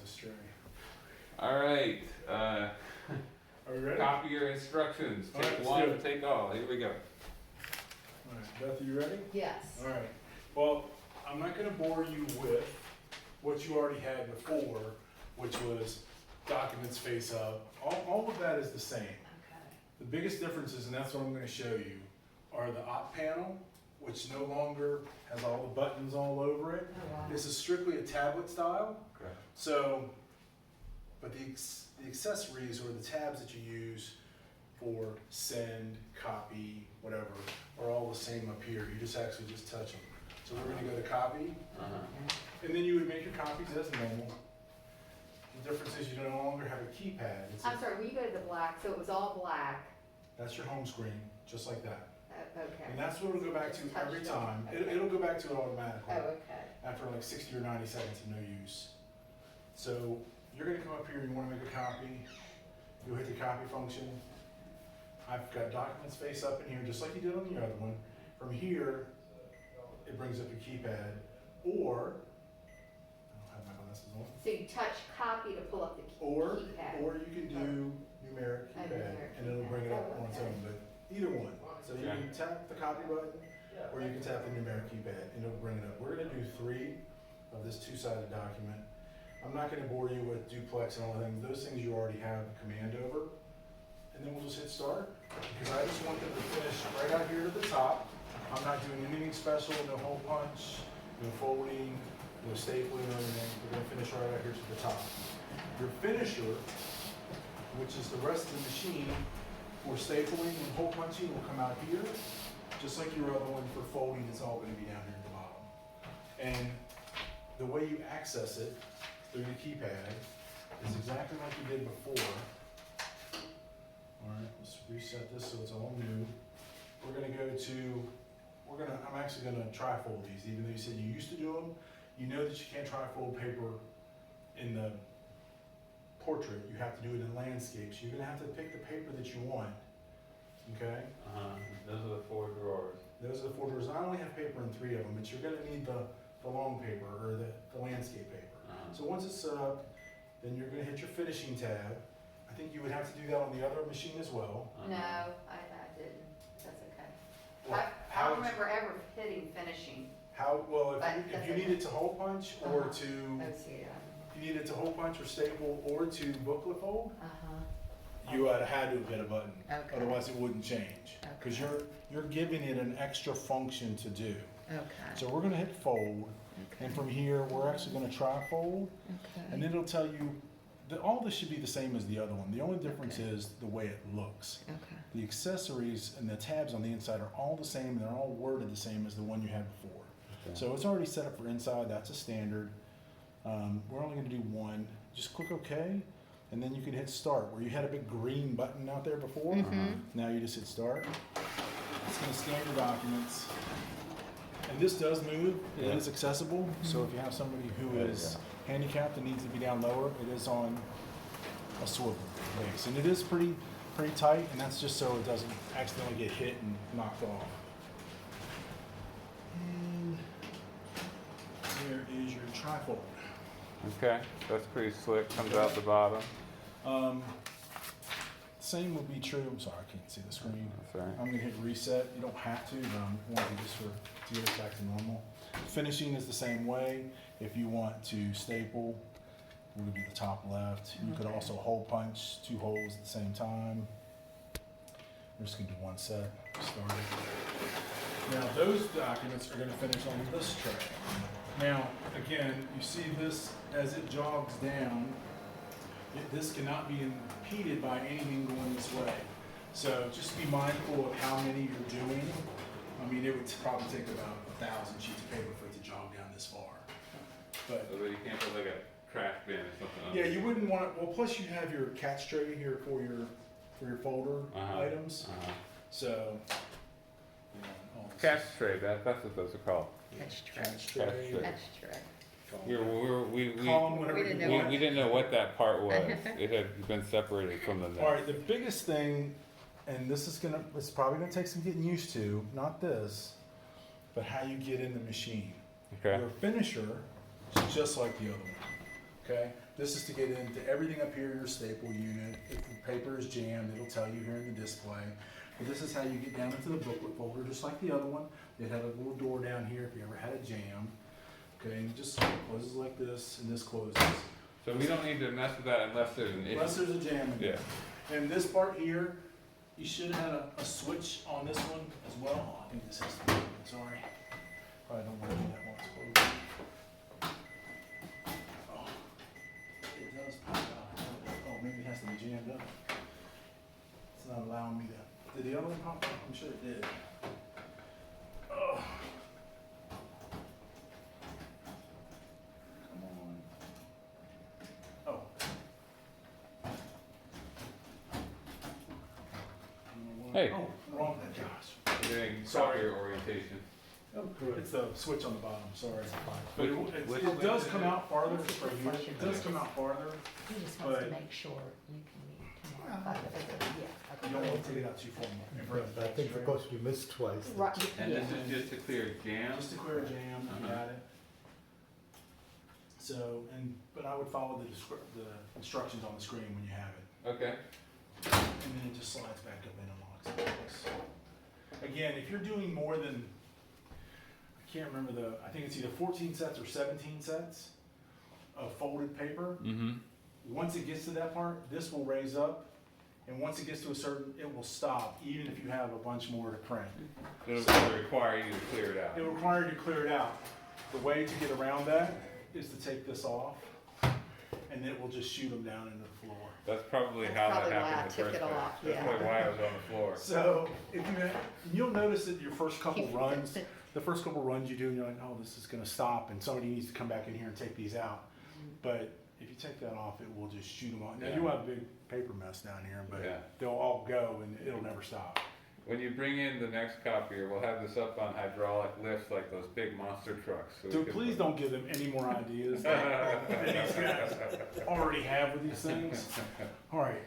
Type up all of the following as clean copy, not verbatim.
astray. All right. Are we ready? Copier instructions. All right, Take let's one, do it. take all. Here we go. All right, Beth, are you ready? Yes. All right. Well, I'm not going to bore you with what you already had before, which was documents face up. All of that is the same. Okay. The biggest differences, and that's what I'm going to show you, are the op panel, which no longer has all the buttons all over it. Oh, wow. This is strictly a tablet style. Okay. So, but the accessories or the tabs that you use for send, copy, whatever, are all the same up here. You just actually just touch them. So we're going to go to copy, and then you would make your copies as normal. The difference is you no longer have a keypad. It's I'm sorry, will you go to the black? So it was all black. that's your home screen, just like that. Okay. And that's what it'll go back to Touch every it. time. Okay. It'll go back to it automatically Oh, okay. after like 60 or 90 seconds of no use. So you're gonna come up here and you wanna make a copy. You'll hit the copy function. I've got documents face up in here, just like you did on the other one. From here, it brings up your keypad, or, I don't have my glasses on, So you touch copy to pull up the or keypad. you can do numeric A keypad, numeric and it'll keypad. bring it up Oh, on its okay. own, but either one. So you Okay. can tap the copy button, or you can tap the numeric keypad, and it'll bring it up. We're gonna do 3 of this 2-sided document. I'm not gonna bore you with duplex and all the things. Those things you already have command over. And then we'll just hit start, because I just want them to finish right out here at the top. I'm not doing anything special, no hole punch, no folding, no stapling or anything. We're gonna finish right out here to the top. Your finisher, which is the rest of the machine, for stapling and hole punching will come out here, just like your other one for folding, it's all gonna be down here at the bottom. And the way you access it through the keypad is exactly like you did before. All right, let's reset this so it's all new. We're gonna go to, I'm actually gonna tri-fold these, even though you said you used to do them. You know that you can't tri-fold paper in the portrait, you have to do it in landscapes. You're gonna have to pick the paper that you want, okay? Those are the 4 drawers. Those are the 4 drawers. I only have paper in 3 of them, but you're gonna need the long paper or the landscape paper. So once it's set up, then you're gonna hit your finishing tab. I think you would have to do that on the other machine as well. No, I didn't. That's okay. Well, I don't remember ever hitting finishing. Well, But if that's you okay. needed to hole punch or Uh-huh. to, Oh, see, if you needed to hole punch or staple or to booklet fold, uh-huh. you would have had to have hit a button. Okay. Otherwise it wouldn't change. Because Okay. you're giving it an extra function to do. Okay. So we're gonna hit fold, and from here, we're actually gonna try fold, and then it'll tell you that all this should be the same as the other one. The only difference Okay. is the way it looks. Okay. The accessories and the tabs on the inside are all the same, and they're all worded the same as the one you had before. So it's already set up for inside, that's a standard. We're only gonna do one. Just click OK, and then you can hit start. Where you had a big green button out there before, now you just hit start. It's gonna scan your documents. And this does move, it Yeah. is accessible, so if you have somebody who There you is handicapped and needs to be down lower, it is on a swivel base. And it is pretty tight, and that's just so it doesn't accidentally get hit and knocked off. And there is your trifold. Okay, that's pretty slick. Comes out the bottom. Same would be true, I'm sorry, I can't see the screen. That's all right. I'm gonna hit reset, you don't have to, but I'm wanting just to get it back to normal. Finishing is the same way. If you want to staple, it would be the top left. You could also hole punch 2 holes at the same time. We're just gonna do 1 set, start it. Now those documents are gonna finish on this tray. Now, again, you see this as it jogs down, this cannot be impeded by anything going this way. So just be mindful of how many you're doing. I mean, it would probably take about 1,000 sheets of paper for it to jog down this far. But So that you can't put like a trash bin or something on yeah, it. you wouldn't want it. Well, plus you have your catch tray here for your folder items. So you know, all this Catch tray, that's what those are called. Catch catch tray. tray. tray. Catch tray. We Call them whenever We didn't you know want. didn't know what that part was. It had been separated from the All right, the biggest thing, and it's probably gonna take some getting used to, not this, but how you get in the machine. Okay. Your finisher is just like the other one. Okay, this is to get into everything up here in your staple unit. If the paper is jammed, it'll tell you here in the display. But this is how you get down into the booklet folder, just like the other one. It had a little door down here if you ever had a jam. Okay, and it just closes like this, and this closes. So we don't need to mess with that unless there's an issue. Unless there's a jam in Yeah. there. And this part here, you should have had a switch on this one as well. Oh, I think this has to be, sorry. Probably don't want to do that while it's closed. Oh, it does pop out. Oh, maybe it has to be jammed up. It's not allowing me to. Did the other one pop out? I'm sure it did. Oh. Come on. Oh. Hey. Oh, wrong, gosh. We're doing Sorry. copier orientation. It's the switch on the bottom, sorry. But Which- it does come out farther That's a from good here. question. It does come out farther. He just wants to But- make sure you can meet tomorrow. You don't want to take it out too far. But I think because you missed twice. Right, And yeah. this is just to clear jam. Just to clear a jam, you got it. So, but I would follow the instructions on the screen when you have it. Okay. And then it just slides back up in and locks in place. Again, if you're doing more than, I can't remember I think it's either 14 sets or 17 sets of folded paper. Mm-hmm. Once it gets to that part, this will raise up, and once it gets to a certain, it will stop, even if you have a bunch more to print. It'll require you to clear it out. It will require you to clear it out. The way to get around that is to take this off, and it will just shoot them down into the floor. That's probably That's how probably that why I happened in the took first it place. off, That's yeah. probably why I was on the floor. So, you'll notice that your first couple runs, the first couple runs you do, and you're like, oh, this is gonna stop, and somebody needs to come back in here and take these out. But if you take that off, it will just shoot them off. Now, Yeah. you'll have a big paper mess down here, but Yeah. they'll all go, and it'll never stop. When you bring in the next copier, we'll have this up on hydraulic lifts like those big monster trucks. So we So can please put- don't give them any more ideas that these guys already have with these things. All right,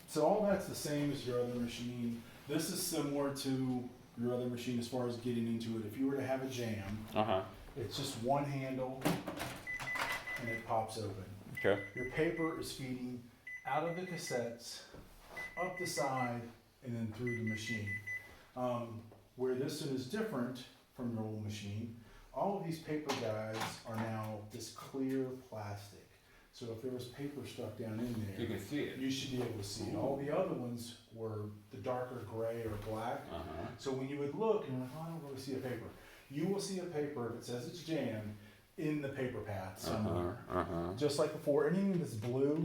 so all that's the same as your other machine. This is similar to your other machine as far as getting into it. If you were to have a jam, Uh-huh. it's just one handle and it pops open. Okay. Your paper is feeding out of the cassettes, up the side, and then through the machine. Where this one is different from your old machine, all of these paper guides are now this clear plastic. So if there was paper stuck down in You there, can see it. you should be able to see it. All the other ones were the darker gray or black. Uh-huh. So when you would look and you're like, oh, I don't really see a paper. You will see a paper, if it says it's jammed, in the paper path somewhere. Uh-huh. Just like before, anything that's blue,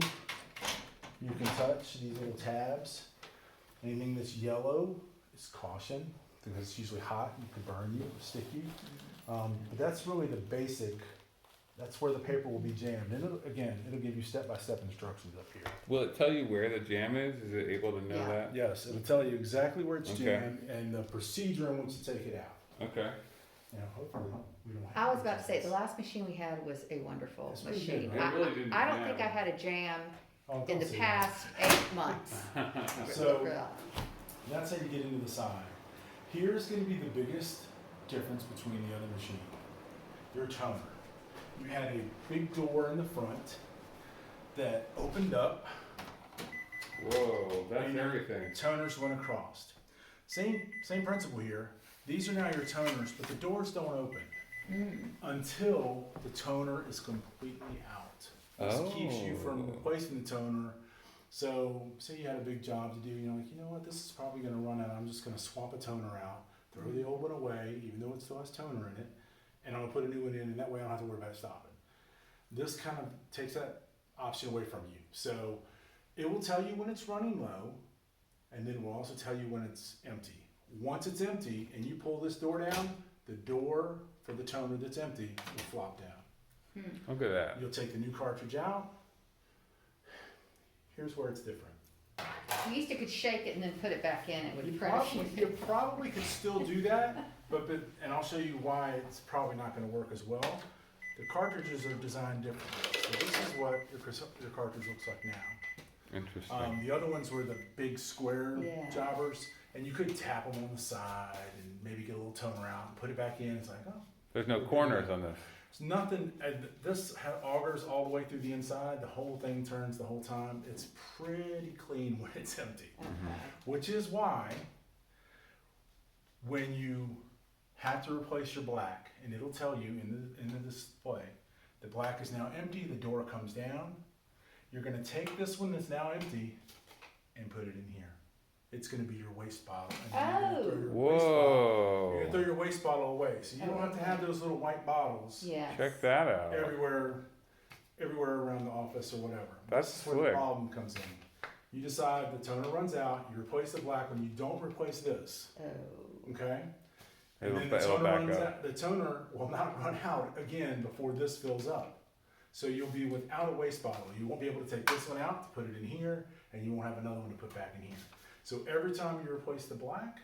you can touch these little tabs. Anything that's yellow is caution, because it's usually hot, and could burn you, stick you. But that's really the basic, that's where the paper will be jammed. And it'll give you step-by-step instructions up here. Will it tell you where the jam is? Is it able to know Yeah. that? Yes, it'll tell you exactly where it's Okay. jammed and the procedure in which to take it out. Okay. You know, hopefully we don't have. I was about to say, the last machine we had was a wonderful It's pretty machine. good, right? It really didn't I don't jam. think I had a jam Oh, in don't the say past 8 months. that. So, that's how you get into the side. Here's going to be the biggest difference between the other machine. Your toner. You had a big door in the front that opened up. Whoa, that's and your everything. Toners went across. Same principle here. These are now your toners, but the doors don't open until the toner is completely out. This keeps you from Oh. replacing the toner. So, say you had a big job to do, you're like, you know what, this is probably going to run out. I'm just going to swap a toner out, throw the old one away, even though it still has toner in it, and I'm going to put a new one in, and that way I don't have to worry about it stopping. This kind of takes that option away from you. So, it will tell you when it's running low, and then it will also tell you when it's empty. Once it's empty, and you pull this door down, the door for the toner that's empty will flop down. Look at that. You'll take the new cartridge out. Here's where it's different. We used to could shake it and then put it back in, it You would crash. probably could still do that, but and I'll show you why it's probably not going to work as well. The cartridges are designed differently. So this is what your cartridge looks like now. Interesting. The other ones were the big square Yeah. jobbers, and you could tap them on the side and maybe get a little toner out and put it back in. It's like, oh. There's no corners on this. It's nothing, this augers all the way through the inside, the whole thing turns the whole time. It's pretty clean when it's empty. Okay. Which is why, when you have to replace your black, and it'll tell you in the display, the black is now empty, the door comes down. You're gonna take this one that's now empty and put it in here. It's gonna be your waste bottle. And then you're gonna throw your waste bottle- Whoa. You're gonna throw your waste bottle away, so you don't have to have those little white bottles Yes. Check that out. everywhere around the office or whatever. That's This is where the slick. problem comes in. You decide the toner runs out, you replace the black one, you don't replace this, Oh. okay? And It'll, then the it'll toner back runs up. out, the toner will not run out again before this fills up. So you'll be without a waste bottle. You won't be able to take this one out, to put it in here, and you won't have another one to put back in here. So every time you replace the black,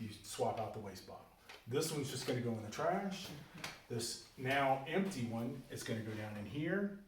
you swap out the waste bottle. This one's just gonna go in the trash. This now empty one is gonna go down in here,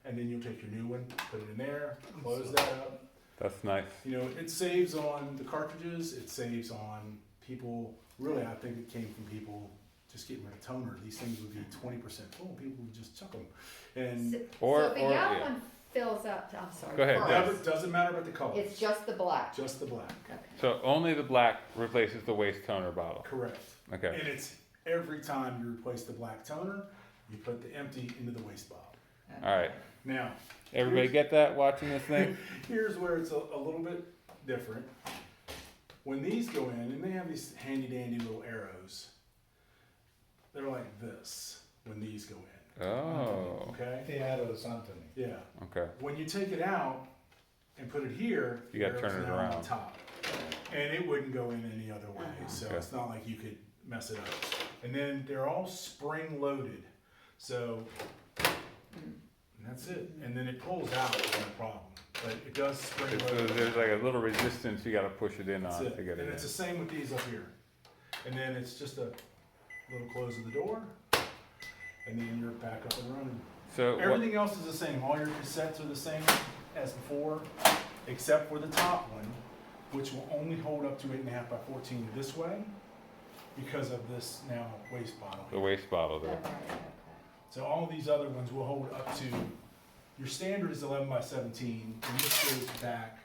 and then you'll take your new one, put it in there, close that up. That's nice. You know, it saves on the cartridges, it saves on people, really, I think it came from people just getting rid of toner. These things would be 20% full, people would just chuck them. And So, Or- so if the or- yellow yeah. one fills up, I'm sorry. Go ahead, first, Deb. doesn't matter about the color, It's just the black. just the black. Okay. So only the black replaces the waste toner bottle. Correct. Okay. And it's every time you replace the black toner, you put the empty into the waste bottle. All right. Now, Everybody get that watching this thing? here's where it's a little bit different. When these go in, and they have these handy dandy little arrows, they're like this when these go in. Oh. Okay? The arrows, Anthony. Yeah. Okay. When you take it out and put it here, You gotta the turn arrow's it now on around. the top. And it wouldn't go in any other way, so Okay. it's not like you could mess it up. And then they're all spring loaded, so and that's it. And then it pulls out, no problem. But it does spring So load. there's like a little resistance you gotta push it in That's on it. to get And it in. it's the same with these up here. And then it's just a little close of the door, and then you're back up and running. So what, Everything else is the same. All your cassettes are the same as before, except for the top one, which will only hold up to 8.5 by 14 this way because of this now waste bottle. the waste bottle Okay, there. okay. So all these other ones will hold up to, your standard is 11 by 17, and this goes back.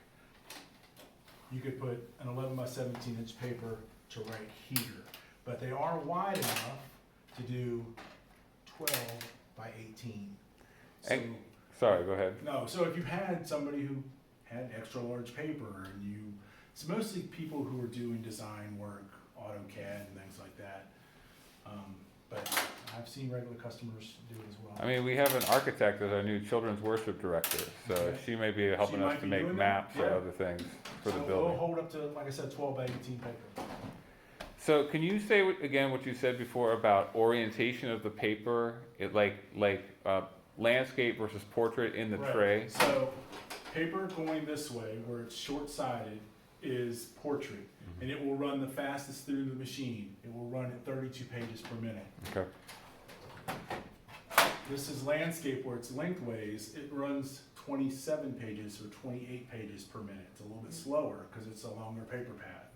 You could put an 11 by 17 inch paper to right here, but they are wide enough to do 12 by 18. So, And- Sorry, go ahead. no, so if you had somebody who had extra large paper and you, it's mostly people who are doing design work, AutoCAD and things like that. But I've seen regular customers do it as well. I mean, we have an architect as our new children's worship director, so Okay. she may be helping might us to be make doing that, maps or yeah. other things for the So They'll building. hold up to, like I said, 12 by 18 paper. So can you say again what you said before about orientation of the paper? It like landscape versus portrait in the Right. tray. So paper going this way, where it's short-sided, is portrait. And it will run the fastest through the machine. It will run at 32 pages per minute. Okay. This is landscape where it's lengthways. It runs 27 pages or 28 pages per minute. It's a little bit slower because it's a longer paper pad.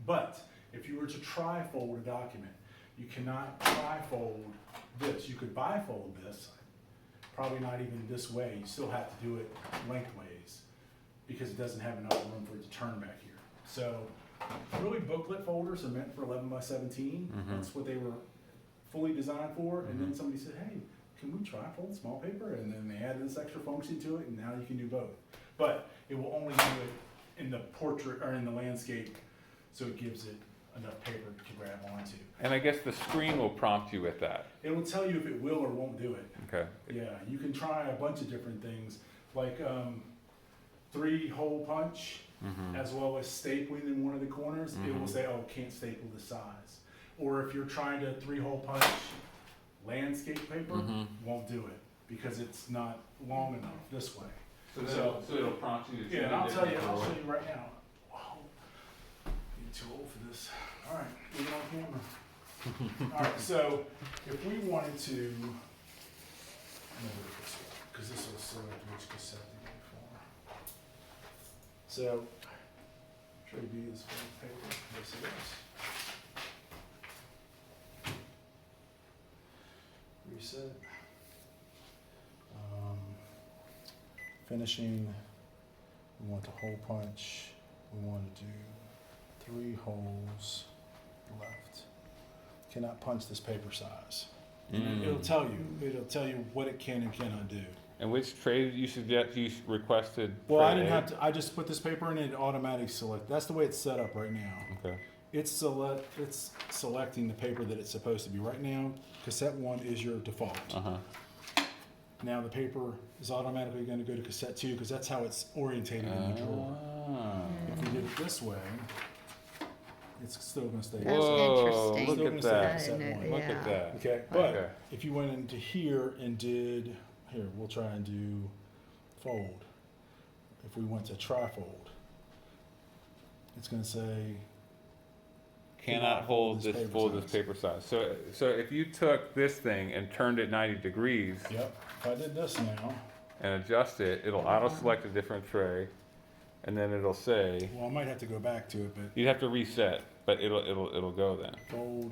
But if you were to trifold a document, you cannot trifold this. You could bifold this, probably not even this way. You still have to do it lengthways because it doesn't have enough room for it to turn back here. So really booklet folders are meant for 11 by 17. Mhm. That's what they were fully designed for. And then somebody said, hey, can we trifold small paper? And then they added this extra function to it, and now you can do both. But it will only do it in the portrait or in the landscape, so it gives it enough paper to grab onto. And I guess the screen will prompt you with that. It will tell you if it will or won't do it. Okay. Yeah, you can try a bunch of different things, like 3-hole punch, as well as stapling in one of the corners. It will say, oh, can't staple the size. Or if you're trying to 3-hole punch landscape paper, won't do it because it's not long enough this way. So it'll prompt you to Yeah, and I'll tell you, I'll show you right now. Wow, you're too old for this. All right, leave it on camera. All right, so if we wanted to, I'm gonna do it this way, because this will select which cassette to go for. So, should we do this for the paper? Yes, it is. Reset. it. Finishing, we want the hole punch, we want to do 3 holes left. Cannot punch this paper size. And it'll tell you what it can and cannot do. And which tray did you suggest you requested? Well, I tray didn't A? have to, I just put this paper in and it automatically select, that's the way it's set up right now. Okay. It's selecting the paper that it's supposed to be. Right now, cassette 1 is your default. Uh-huh. Now the paper is automatically going to go to cassette 2 because that's how it's orientated in the drawer. Ah. If we did it this way, it's still going to stay. That's Whoa, interesting. look Still at gonna stay that. cassette I 1. know, Look at that. Okay, but Okay. if you went into here and did, here, we'll try and do fold. If we went to trifold, it's going to say, Cannot hold this paper size. So if you took this thing and turned it 90 degrees yep, if I did this now, and adjust it, it'll auto-select a different tray, and then it'll say well, I might have to go back to it, but you'd have to reset, but it'll go then. fold,